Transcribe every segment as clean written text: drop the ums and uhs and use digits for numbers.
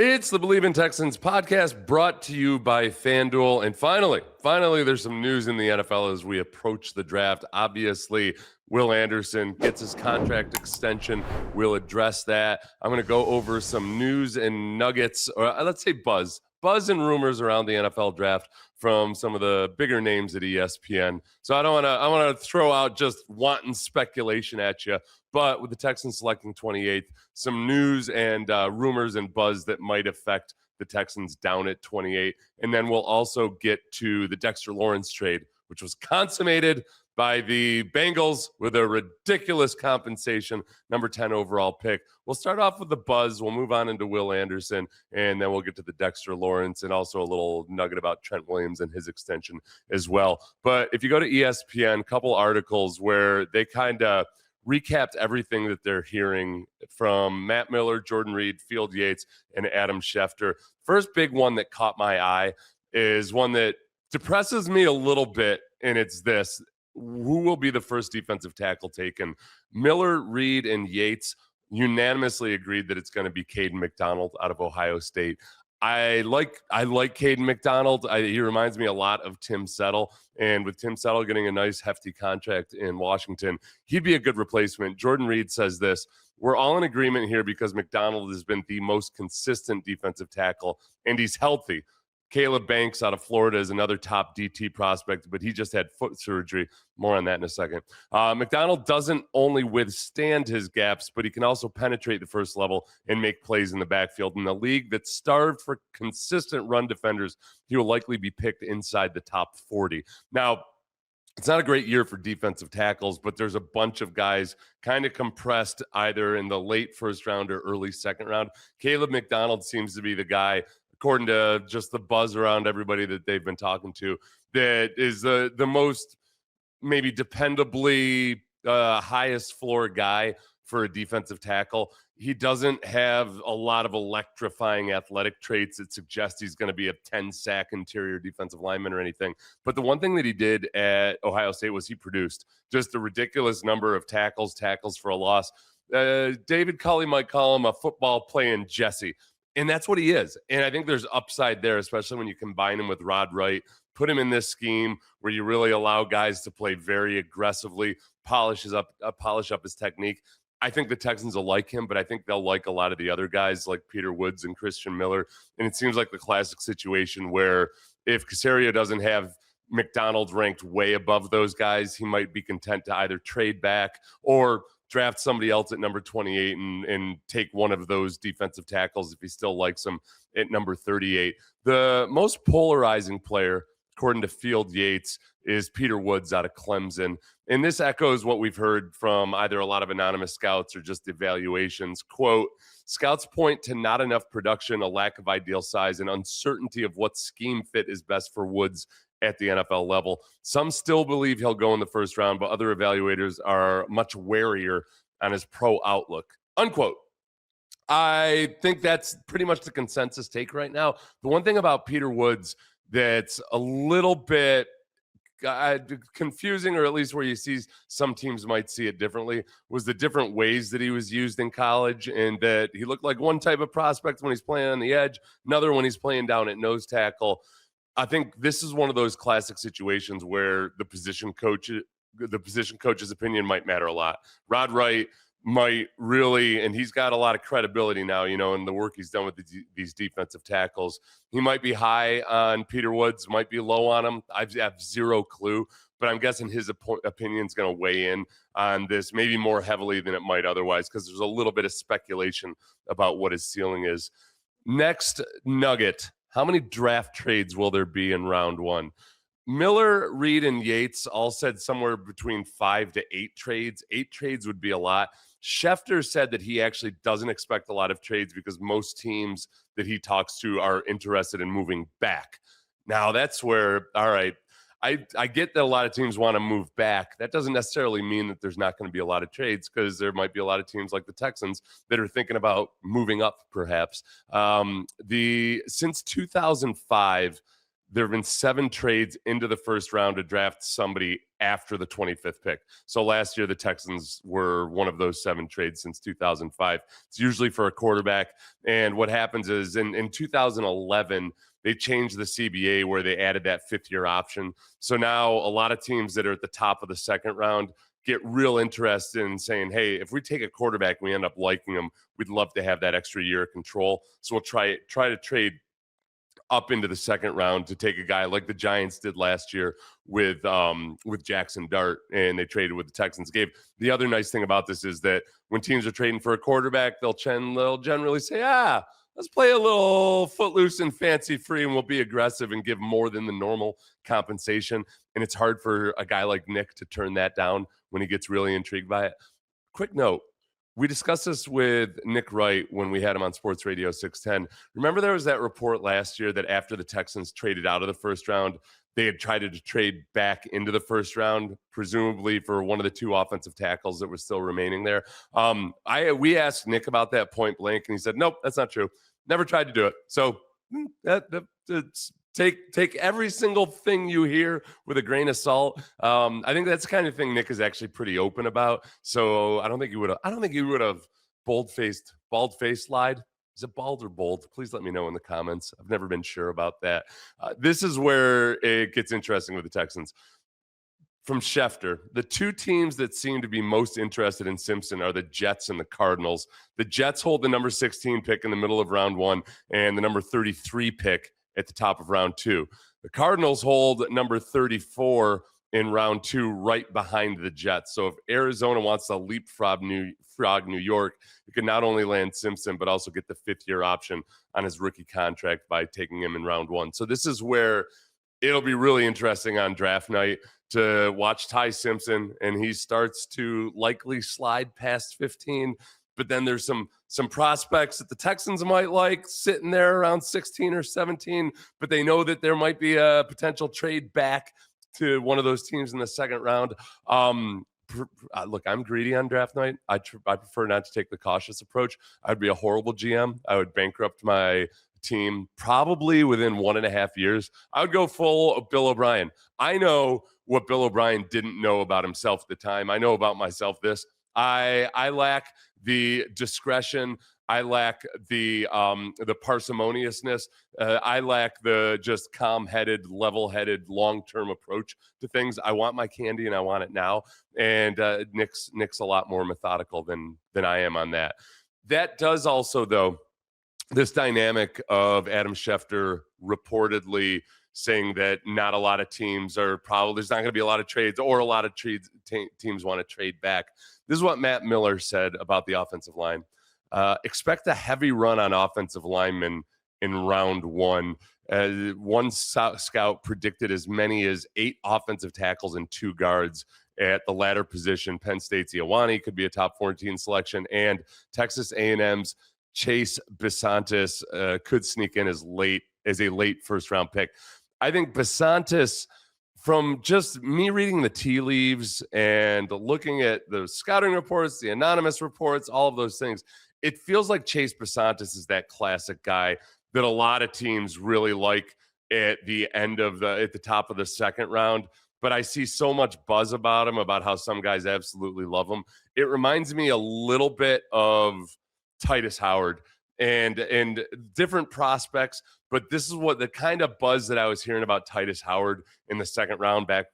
It's the Bleav in Texans podcast brought to you by FanDuel. And finally, there's some news in the NFL as we approach the draft. Obviously, Will Anderson gets his contract extension. We'll address that. I'm going to go over some news and nuggets, or let's say buzz and rumors around the NFL draft from some of the bigger names at ESPN. So I want to throw out just wanton speculation at you. But with the Texans selecting 28th, some news and rumors and buzz that might affect the Texans down at 28. And then we'll also get to the Dexter Lawrence trade, which was consummated by the Bengals with a ridiculous compensation, number 10 overall pick. We'll start off with the buzz. We'll move on into Will Anderson, and then we'll get to the Dexter Lawrence and also a little nugget about Trent Williams and his extension as well. But if you go to ESPN, a couple articles where they kind of recapped everything that they're hearing from Matt Miller, Jordan Reed, Field Yates, and Adam Schefter. First big one that caught my eye is one that depresses me a little bit, and it's this. Who will be the first defensive tackle taken? Miller, Reed, and Yates unanimously agreed that it's going to be Kaden McDonald out of Ohio State. I like Kaden McDonald. He reminds me a lot of Tim Settle. And with Tim Settle getting a nice hefty contract in Washington, he'd be a good replacement. Jordan Reed says this: we're all in agreement here because McDonald has been the most consistent defensive tackle, and he's healthy. Caleb Banks out of Florida is another top DT prospect, but he just had foot surgery. More on that in a second. McDonald doesn't only withstand his gaps, but he can also penetrate the first level and make plays in the backfield. In a league that's starved for consistent run defenders, he will likely be picked inside the top 40. Now, it's not a great year for defensive tackles, but there's a bunch of guys kind of compressed either in the late first round or early second round. Caleb McDonald seems to be the guy, according to just the buzz around everybody that they've been talking to, that is the most maybe dependably highest floor guy for a defensive tackle. He doesn't have a lot of electrifying athletic traits that suggest he's going to be a 10-sack interior defensive lineman or anything. But the one thing that he did at Ohio State was he produced just a ridiculous number of tackles for a loss. David Culley might call him a football playing Jesse. And that's what he is. And I think there's upside there, especially when you combine him with Rod Wright, put him in this scheme where you really allow guys to play very aggressively, polish up his technique. I think the Texans will like him, but I think they'll like a lot of the other guys like Peter Woods and Christian Miller. And it seems like the classic situation where if Caserio doesn't have McDonald ranked way above those guys, he might be content to either trade back or draft somebody else at number 28 and take one of those defensive tackles if he still likes them at number 38. The most polarizing player, according to Field Yates, is Peter Woods out of Clemson. And this echoes what we've heard from either a lot of anonymous scouts or just evaluations. Quote, scouts point to not enough production, a lack of ideal size, and uncertainty of what scheme fit is best for Woods at the NFL level. Some still believe he'll go in the first round, but other evaluators are much warier on his pro outlook. Unquote. I think that's pretty much the consensus take right now. The one thing about Peter Woods that's a little bit confusing, or at least where you see some teams might see it differently, was the different ways that he was used in college, and that he looked like one type of prospect when he's playing on the edge, another when he's playing down at nose tackle. I think this is one of those classic situations where the position coach's opinion might matter a lot. Rod Wright might really, and he's got a lot of credibility now, in the work he's done with these defensive tackles. He might be high on Peter Woods, might be low on him. I have zero clue, but I'm guessing his opinion is going to weigh in on this maybe more heavily than it might otherwise, because there's a little bit of speculation about what his ceiling is. Next nugget: how many draft trades will there be in round one? Miller, Reed, and Yates all said somewhere between 5 to 8 trades. 8 trades would be a lot. Schefter said that he actually doesn't expect a lot of trades because most teams that he talks to are interested in moving back. Now, that's where, all right, I get that a lot of teams want to move back. That doesn't necessarily mean that there's not going to be a lot of trades, because there might be a lot of teams like the Texans that are thinking about moving up, perhaps. Since 2005, there have been 7 trades into the first round to draft somebody after the 25th pick. So last year, the Texans were one of those 7 trades since 2005. It's usually for a quarterback. And what happens is in 2011, they changed the CBA where they added that 5th-year option. So now a lot of teams that are at the top of the second round get real interested in saying, hey, if we take a quarterback, we end up liking him, we'd love to have that extra year of control. So we'll try to trade up into the second round to take a guy like the Giants did last year with Jackson Dart, and they traded with the Texans. The other nice thing about this is that when teams are trading for a quarterback, they'll generally say, let's play a little footloose and fancy free, and we'll be aggressive and give more than the normal compensation. And it's hard for a guy like Nick to turn that down when he gets really intrigued by it. Quick note. We discussed this with Nick Wright when we had him on Sports Radio 610. Remember there was that report last year that after the Texans traded out of the first round, they had tried to trade back into the first round, presumably for one of the 2 offensive tackles that were still remaining there. We asked Nick about that point blank, and he said, nope, that's not true. Never tried to do it. So take every single thing you hear with a grain of salt. I think that's the kind of thing Nick is actually pretty open about. So I don't think he would have bald-faced lied. Is it bald or bold? Please let me know in the comments. I've never been sure about that. This is where it gets interesting with the Texans. From Schefter, the 2 teams that seem to be most interested in Simpson are the Jets and the Cardinals. The Jets hold the number 16 pick in the middle of round 1 and the number 33 pick at the top of round 2. The Cardinals hold number 34 in round 2 right behind the Jets. So if Arizona wants to leapfrog New York, you can not only land Simpson, but also get the 5th-year option on his rookie contract by taking him in round 1. So this is where it'll be really interesting on draft night to watch Tai Simpson, and he starts to likely slide past 15. But then there's some prospects that the Texans might like sitting there around 16 or 17, but they know that there might be a potential trade back to one of those teams in the second round. Look, I'm greedy on draft night. I prefer not to take the cautious approach. I'd be a horrible GM. I would bankrupt my team probably within 1.5 years. I would go full Bill O'Brien. I know what Bill O'Brien didn't know about himself at the time. I know about myself this. I lack the discretion. I lack the parsimoniousness. I lack the just calm-headed, level-headed, long-term approach to things. I want my candy and I want it now. And Nick's a lot more methodical than I am on that. That does also, though, this dynamic of Adam Schefter reportedly saying that not a lot of teams are probably, there's not going to be a lot of trades or a lot of teams want to trade back. This is what Matt Miller said about the offensive line. Expect a heavy run on offensive linemen in round 1. One scout predicted as many as 8 offensive tackles and 2 guards at the latter position. Penn State's Ioane could be a top 14 selection, and Texas A&M's Chase Bisontis could sneak in as a late first-round pick. I think Bisontis, from just me reading the tea leaves and looking at the scouting reports, the anonymous reports, all of those things, it feels like Chase Bisontis is that classic guy that a lot of teams really like at the top of the second round. But I see so much buzz about him, about how some guys absolutely love him. It reminds me a little bit of Titus Howard and different prospects, but this is what the kind of buzz that I was hearing about Titus Howard in the second round back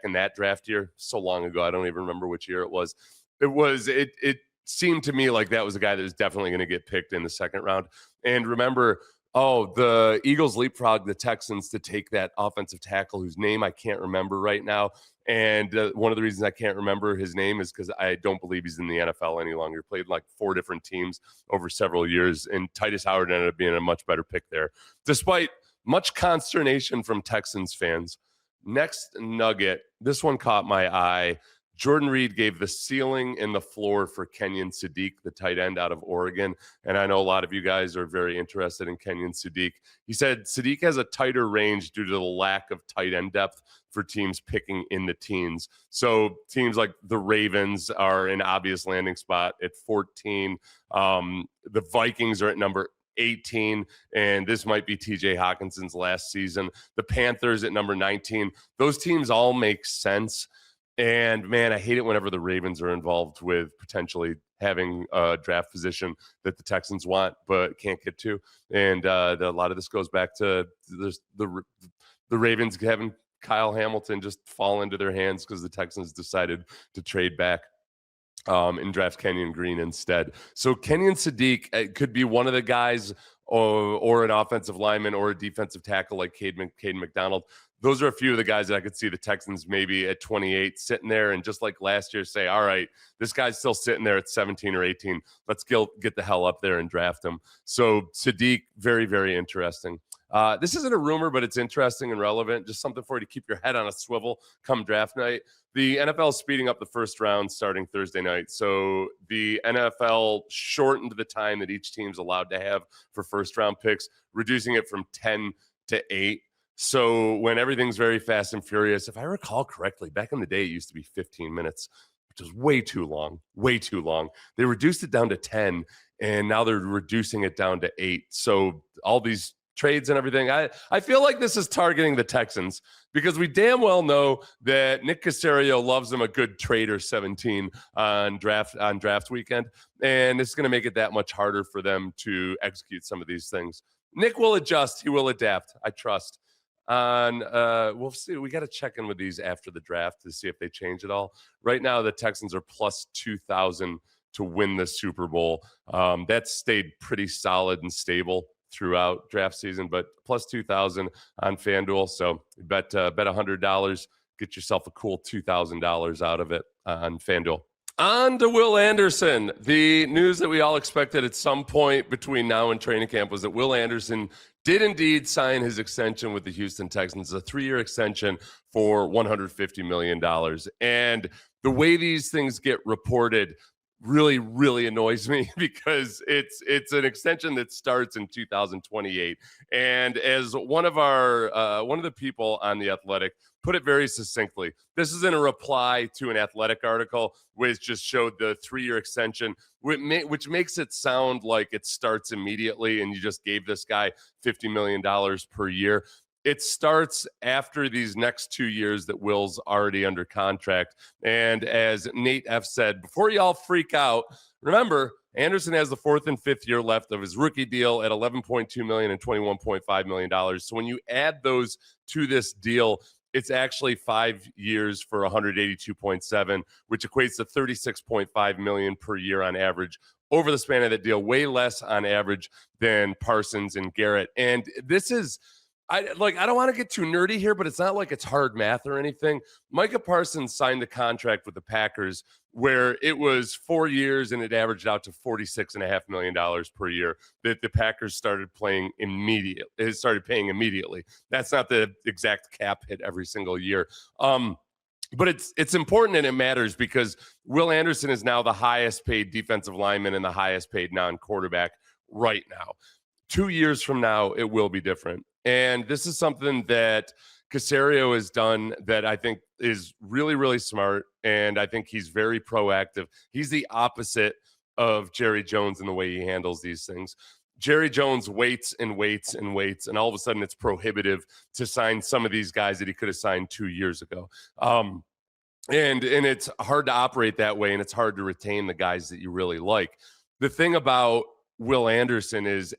in that draft year so long ago. I don't even remember which year it was. It seemed to me like that was a guy that was definitely going to get picked in the second round. And remember, the Eagles leapfrog the Texans to take that offensive tackle whose name I can't remember right now. And one of the reasons I can't remember his name is because I don't believe he's in the NFL any longer. He played like 4 different teams over several years, and Titus Howard ended up being a much better pick there, despite much consternation from Texans fans. Next nugget, this one caught my eye. Jordan Reed gave the ceiling and the floor for Kenyon Sadiq, the tight end out of Oregon. And I know a lot of you guys are very interested in Kenyon Sadiq. He said Sadiq has a tighter range due to the lack of tight end depth for teams picking in the teens. So teams like the Ravens are an obvious landing spot at 14. The Vikings are at number 18, and this might be TJ Hawkinson's last season. The Panthers at number 19. Those teams all make sense. And man, I hate it whenever the Ravens are involved with potentially having a draft position that the Texans want but can't get to. And a lot of this goes back to the Ravens having Kyle Hamilton just fall into their hands because the Texans decided to trade back and draft Kenyon Green instead. So Kenyon Sadiq could be one of the guys or an offensive lineman or a defensive tackle like Kaden McDonald. Those are a few of the guys that I could see the Texans maybe at 28 sitting there and just like last year say, all right, this guy's still sitting there at 17 or 18. Let's get the hell up there and draft him. So Sadiq, very, very interesting. This isn't a rumor, but it's interesting and relevant. Just something for you to keep your head on a swivel come draft night. The NFL is speeding up the first round starting Thursday night. So the NFL shortened the time that each team's allowed to have for first round picks, reducing it from 10 to 8. So when everything's very fast and furious, if I recall correctly, back in the day, it used to be 15 minutes, which was way too long. They reduced it down to 10, and now they're reducing it down to 8. So all these trades and everything, I feel like this is targeting the Texans because we damn well know that Nick Caserio loves them a good trade or 17 on draft weekend, and it's going to make it that much harder for them to execute some of these things. Nick will adjust. He will adapt. I trust. We'll see. We got to check in with these after the draft to see if they change at all. Right now, the Texans are plus 2,000 to win the Super Bowl. That's stayed pretty solid and stable throughout draft season, but plus 2,000 on FanDuel. So bet $100, get yourself a cool $2,000 out of it on FanDuel. On to Will Anderson. The news that we all expected at some point between now and training camp was that Will Anderson did indeed sign his extension with the Houston Texans, a 3-year extension for $150 million. And the way these things get reported really, really annoys me because it's an extension that starts in 2028. And as one of the people on The Athletic put it very succinctly, this is in a reply to an Athletic article which just showed the 3-year extension, which makes it sound like it starts immediately and you just gave this guy $50 million per year. It starts after these next 2 years that Will's already under contract. And as Nate F. said, before y'all freak out, remember, Anderson has the 4th and 5th year left of his rookie deal at $11.2 million and $21.5 million. So when you add those to this deal, it's actually 5 years for 182.7, which equates to $36.5 million per year on average over the span of that deal, way less on average than Parsons and Garrett. And this is, I don't want to get too nerdy here, but it's not like it's hard math or anything. Micah Parsons signed a contract with the Packers where it was 4 years and it averaged out to $46.5 million per year that the Packers started paying immediately. That's not the exact cap hit every single year. But it's important and it matters because Will Anderson is now the highest paid defensive lineman and the highest paid non-quarterback right now. 2 years from now, it will be different. And this is something that Caserio has done that I think is really, really smart. And I think he's very proactive. He's the opposite of Jerry Jones in the way he handles these things. Jerry Jones waits and waits and waits, and all of a sudden it's prohibitive to sign some of these guys that he could have signed 2 years ago. And it's hard to operate that way, and it's hard to retain the guys that you really like. The thing about Will Anderson is,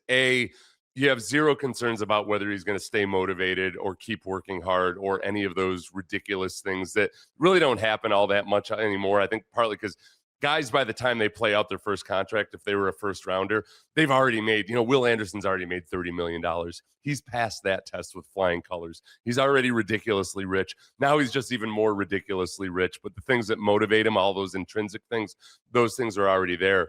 you have zero concerns about whether he's going to stay motivated or keep working hard or any of those ridiculous things that really don't happen all that much anymore. I think partly because guys, by the time they play out their first contract, if they were a first rounder, they've already made, Will Anderson's already made $30 million. He's passed that test with flying colors. He's already ridiculously rich. Now he's just even more ridiculously rich. But the things that motivate him, all those intrinsic things, those things are already there.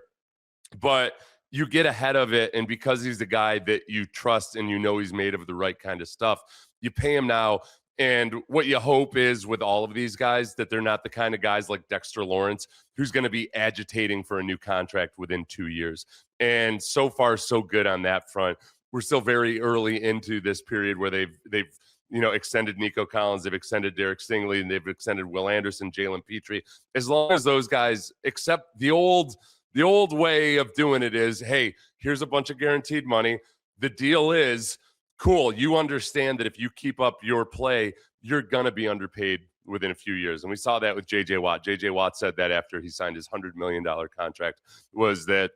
But you get ahead of it, and because he's the guy that you trust and he's made of the right kind of stuff, you pay him now. And what you hope is with all of these guys that they're not the kind of guys like Dexter Lawrence who's going to be agitating for a new contract within 2 years. And so far, so good on that front. We're still very early into this period where they've extended Nico Collins, they've extended Derek Stingley, and they've extended Will Anderson, Jalen Petrie. As long as those guys accept the old The old way of doing it is, hey, here's a bunch of guaranteed money. The deal is, cool, you understand that if you keep up your play, you're going to be underpaid within a few years. And we saw that with J.J. Watt. J.J. Watt said that after he signed his $100 million contract, was that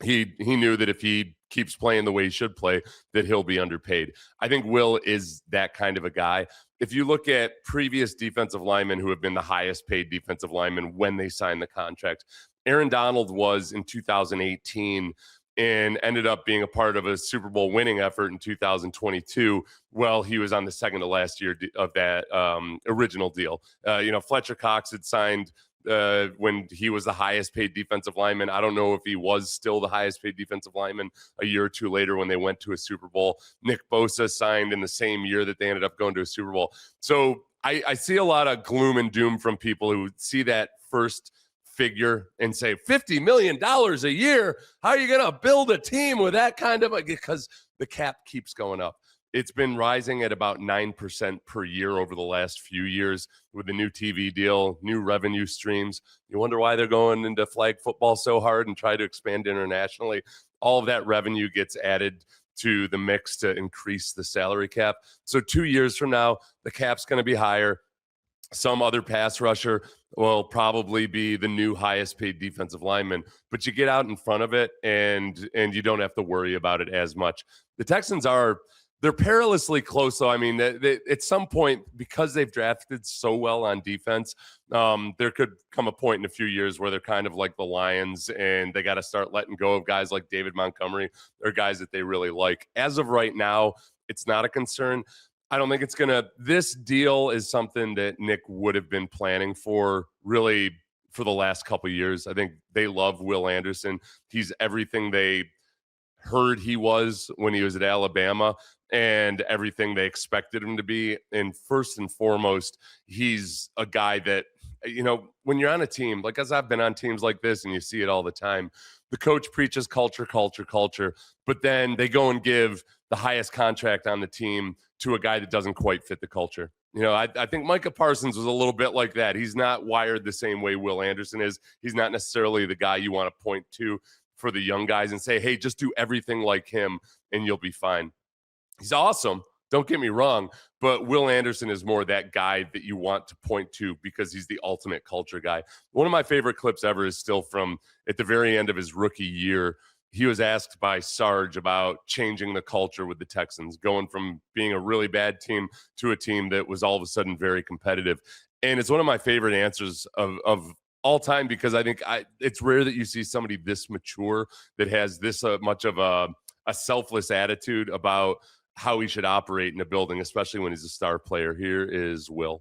he knew that if he keeps playing the way he should play, that he'll be underpaid. I think Will is that kind of a guy. If you look at previous defensive linemen who have been the highest paid defensive linemen when they signed the contract, Aaron Donald was in 2018 and ended up being a part of a Super Bowl winning effort in 2022. Well, he was on the second to last year of that original deal. Fletcher Cox had signed when he was the highest paid defensive lineman. I don't know if he was still the highest paid defensive lineman a year or two later when they went to a Super Bowl. Nick Bosa signed in the same year that they ended up going to a Super Bowl. So I see a lot of gloom and doom from people who see that first figure and say $50 million a year. How are you going to build a team with that kind of because the cap keeps going up. It's been rising at about 9% per year over the last few years with the new TV deal, new revenue streams. You wonder why they're going into flag football so hard and try to expand internationally. All of that revenue gets added to the mix to increase the salary cap. So 2 years from now, the cap's going to be higher. Some other pass rusher will probably be the new highest paid defensive lineman, but you get out in front of it and you don't have to worry about it as much. The Texans they're perilously close, though. I mean, at some point, because they've drafted so well on defense, there could come a point in a few years where they're kind of like the Lions and they got to start letting go of guys like David Montgomery or guys that they really like. As of right now, it's not a concern. I don't think it's going to – this deal is something that Nick would have been planning for really for the last couple of years. I think they love Will Anderson. He's everything they heard he was when he was at Alabama and everything they expected him to be. And first and foremost, he's a guy that, when you're on a team, like as I've been on teams like this and you see it all the time, the coach preaches culture, but then they go and give the highest contract on the team to a guy that doesn't quite fit the culture. I think Micah Parsons was a little bit like that. He's not wired the same way Will Anderson is. He's not necessarily the guy you want to point to for the young guys and say, hey, just do everything like him and you'll be fine. He's awesome. Don't get me wrong, but Will Anderson is more that guy that you want to point to because he's the ultimate culture guy. One of my favorite clips ever is still from at the very end of his rookie year. He was asked by Sarge about changing the culture with the Texans, going from being a really bad team to a team that was all of a sudden very competitive. And it's one of my favorite answers of all time because I think it's rare that you see somebody this mature that has this much of a selfless attitude about how he should operate in a building, especially when he's a star player. Here is Will.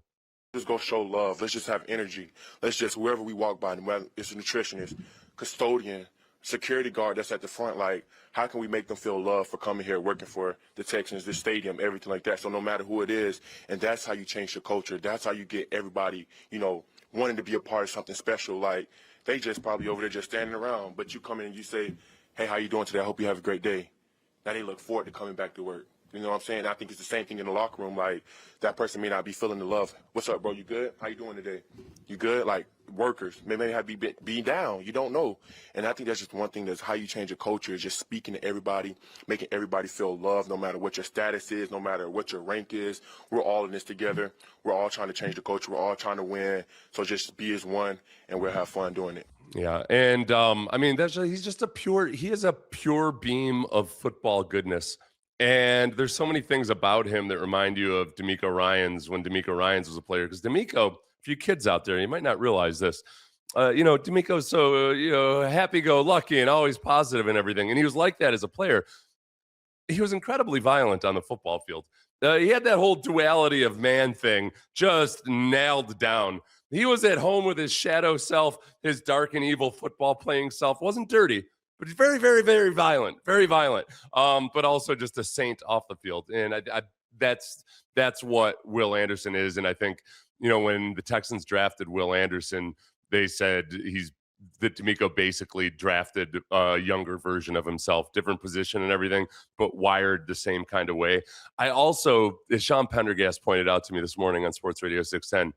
Just go show love. Let's just have energy. Let's just, wherever we walk by, whether it's a nutritionist, custodian, security guard that's at the front, like, how can we make them feel love for coming here, working for the Texans, the stadium, everything like that? So no matter who it is, and that's how you change your culture. That's how you get everybody, wanting to be a part of something special. Like, they just probably over there just standing around, but you come in and you say, hey, how you doing today? I hope you have a great day. Now they look forward to coming back to work. You know what I'm saying? I think it's the same thing in the locker room. Like, that person may not be feeling the love. What's up, bro? You good? How you doing today? You good? Like, workers, maybe have to be down. You don't know. And I think that's just one thing that's how you change your culture is just speaking to everybody, making everybody feel loved, no matter what your status is, no matter what your rank is. We're all in this together. We're all trying to change the culture. We're all trying to win. So just be as one, and we'll have fun doing it. Yeah, and he is a pure beam of football goodness. And there's so many things about him that remind you of D'Amico Ryans when D'Amico Ryans was a player. Because D'Amico, for you kids out there, you might not realize this. D'Amico's so, happy-go-lucky and always positive and everything. And he was like that as a player. He was incredibly violent on the football field. He had that whole duality of man thing just nailed down. He was at home with his shadow self, his dark and evil football playing self. Wasn't dirty, but he's very, very, very violent, but also just a saint off the field. And that's what Will Anderson is. And I think, when the Texans drafted Will Anderson, they said that D'Amico basically drafted a younger version of himself, different position and everything, but wired the same kind of way. I also, as Sean Pendergast pointed out to me this morning on Sports Radio 610,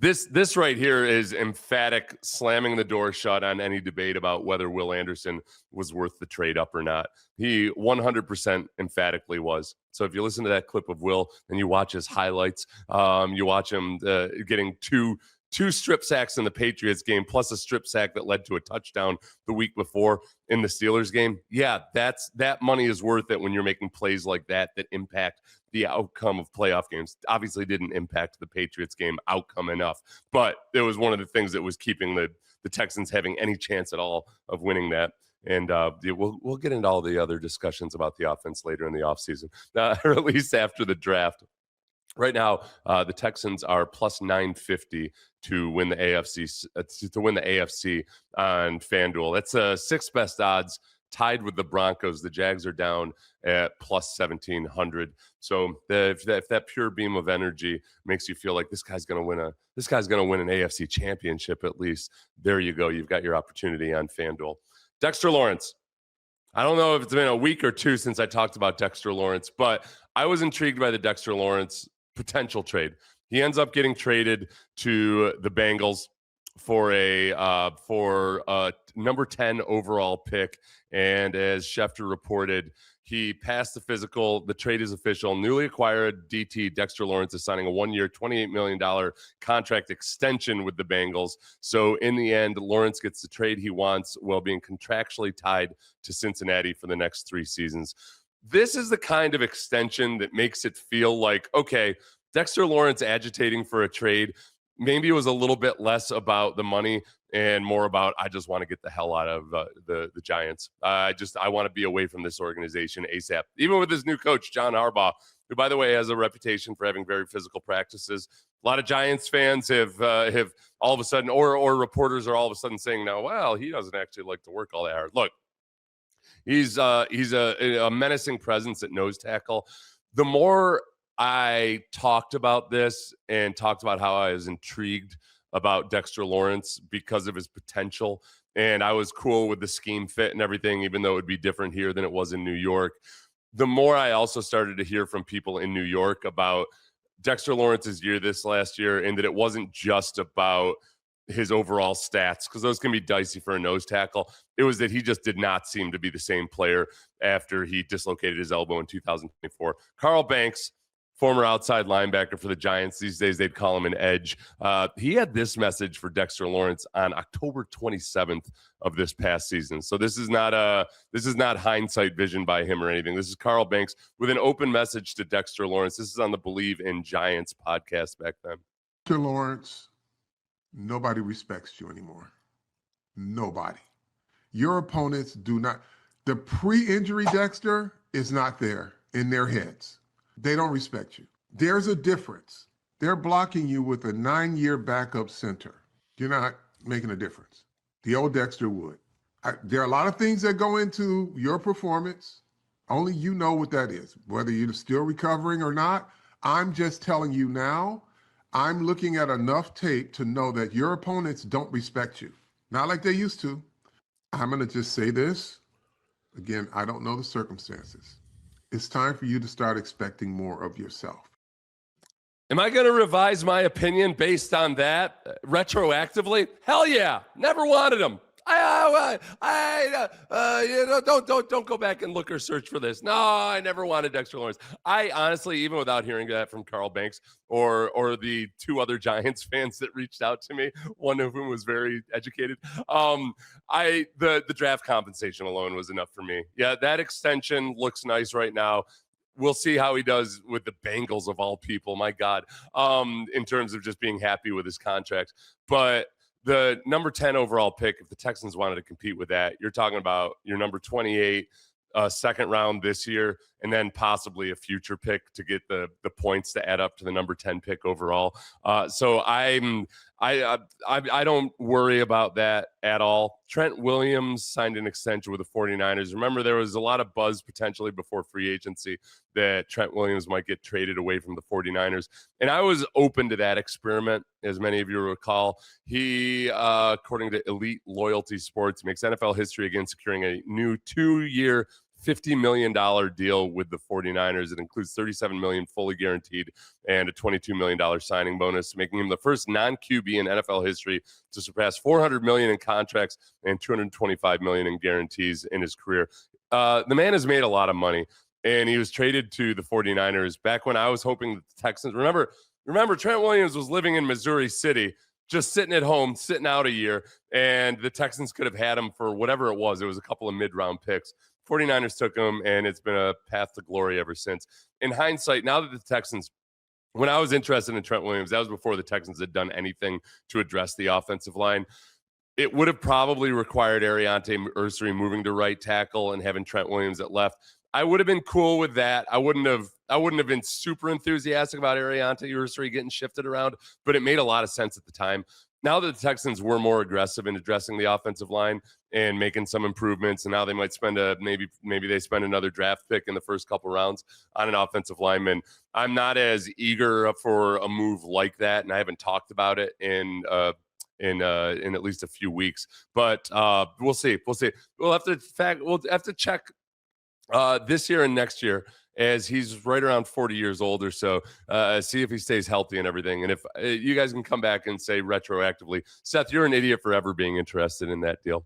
This right here is emphatic, slamming the door shut on any debate about whether Will Anderson was worth the trade up or not. He 100% emphatically was. So if you listen to that clip of Will and you watch his highlights, you watch him getting two strip sacks in the Patriots game, plus a strip sack that led to a touchdown the week before in the Steelers game. Yeah, that money is worth it when you're making plays like that impact the outcome of playoff games. Obviously didn't impact the Patriots game outcome enough, but it was one of the things that was keeping the Texans having any chance at all of winning that. And we'll get into all the other discussions about the offense later in the offseason, or at least after the draft. Right now, the Texans are plus 950 to win the AFC on FanDuel. That's sixth best odds, tied with the Broncos. The Jags are down at plus 1,700. So if that pure beam of energy makes you feel like this guy's going to win an AFC championship, at least, there you go. You've got your opportunity on FanDuel. Dexter Lawrence. I don't know if it's been a week or two since I talked about Dexter Lawrence, but I was intrigued by the Dexter Lawrence potential trade. He ends up getting traded to the Bengals for a number 10 overall pick. And as Schefter reported, he passed the physical. The trade is official. Newly acquired DT Dexter Lawrence is signing a 1-year, $28 million contract extension with the Bengals. So in the end, Lawrence gets the trade he wants while being contractually tied to Cincinnati for the next 3 seasons. This is the kind of extension that makes it feel like, okay, Dexter Lawrence agitating for a trade. Maybe it was a little bit less about the money and more about, I just want to get the hell out of the Giants. I want to be away from this organization ASAP. Even with his new coach, John Harbaugh, who, by the way, has a reputation for having very physical practices. A lot of Giants fans have all of a sudden, or reporters are all of a sudden saying now, well, he doesn't actually like to work all that hard. Look, he's a menacing presence at nose tackle. The more I talked about this and talked about how I was intrigued about Dexter Lawrence because of his potential, and I was cool with the scheme fit and everything, even though it would be different here than it was in New York. The more I also started to hear from people in New York about Dexter Lawrence's year this last year, and that it wasn't just about his overall stats, because those can be dicey for a nose tackle. It was that he just did not seem to be the same player after he dislocated his elbow in 2024. Carl Banks, former outside linebacker for the Giants. These days, they'd call him an edge. He had this message for Dexter Lawrence on October 27th of this past season. So this is not hindsight vision by him or anything. This is Carl Banks with an open message to Dexter Lawrence. This is on the Bleav in Giants podcast back then. Dexter Lawrence, nobody respects you anymore. Nobody. Your opponents do not. The pre-injury Dexter is not there in their heads. They don't respect you. There's a difference. They're blocking you with a 9-year backup center. You're not making a difference. The old Dexter would. There are a lot of things that go into your performance. Only you know what that is, whether you're still recovering or not. I'm just telling you now, I'm looking at enough tape to know that your opponents don't respect you. Not like they used to. I'm going to just say this. Again, I don't know the circumstances. It's time for you to start expecting more of yourself. Am I going to revise my opinion based on that retroactively? Hell yeah. Never wanted him. Don't go back and look or search for this. No, I never wanted Dexter Lawrence. I honestly, even without hearing that from Carl Banks or the 2 other Giants fans that reached out to me, one of whom was very educated, the draft compensation alone was enough for me. Yeah, that extension looks nice right now. We'll see how he does with the Bengals of all people. My God, in terms of just being happy with his contract, but the number 10 overall pick, if the Texans wanted to compete with that, you're talking about your number 28, second round this year, and then possibly a future pick to get the points to add up to the number 10 pick overall. So I don't worry about that at all. Trent Williams signed an extension with the 49ers. Remember, there was a lot of buzz potentially before free agency that Trent Williams might get traded away from the 49ers. And I was open to that experiment, as many of you recall. He, according to Elite Loyalty Sports, makes NFL history again, securing a new 2-year, $50 million deal with the 49ers. It includes $37 million fully guaranteed and a $22 million signing bonus, making him the first non-QB in NFL history to surpass $400 million in contracts and $225 million in guarantees in his career. The man has made a lot of money, and he was traded to the 49ers back when I was hoping that the Texans, remember, Trent Williams was living in Missouri City, just sitting at home, sitting out a year, and the Texans could have had him for whatever it was. It was a couple of mid-round picks. 49ers took him, and it's been a path to glory ever since. In hindsight, now that the Texans, when I was interested in Trent Williams, that was before the Texans had done anything to address the offensive line. It would have probably required Ariante Ursary moving to right tackle and having Trent Williams at left. I would have been cool with that. I wouldn't have been super enthusiastic about Ariante Ursary getting shifted around, but it made a lot of sense at the time. Now that the Texans were more aggressive in addressing the offensive line and making some improvements, and now they might spend maybe they spend another draft pick in the first couple rounds on an offensive lineman. I'm not as eager for a move like that, and I haven't talked about it in at least a few weeks. But we'll see. We'll have to check this year and next year, as he's right around 40 years old or so, see if he stays healthy and everything. And if you guys can come back and say retroactively, Seth, you're an idiot for ever being interested in that deal.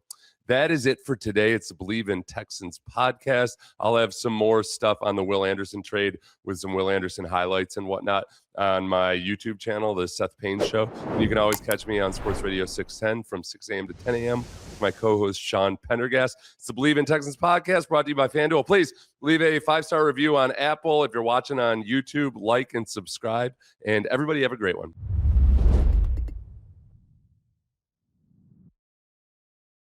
That is it for today. It's the Bleav in Texans podcast. I'll have some more stuff on the Will Anderson trade with some Will Anderson highlights and whatnot on my YouTube channel, The Seth Payne Show. And you can always catch me on Sports Radio 610 from 6 a.m. to 10 a.m. with my co-host, Sean Pendergast. It's the Bleav in Texans podcast brought to you by FanDuel. Please leave a 5-star review on Apple. If you're watching on YouTube, like and subscribe. And everybody have a great one.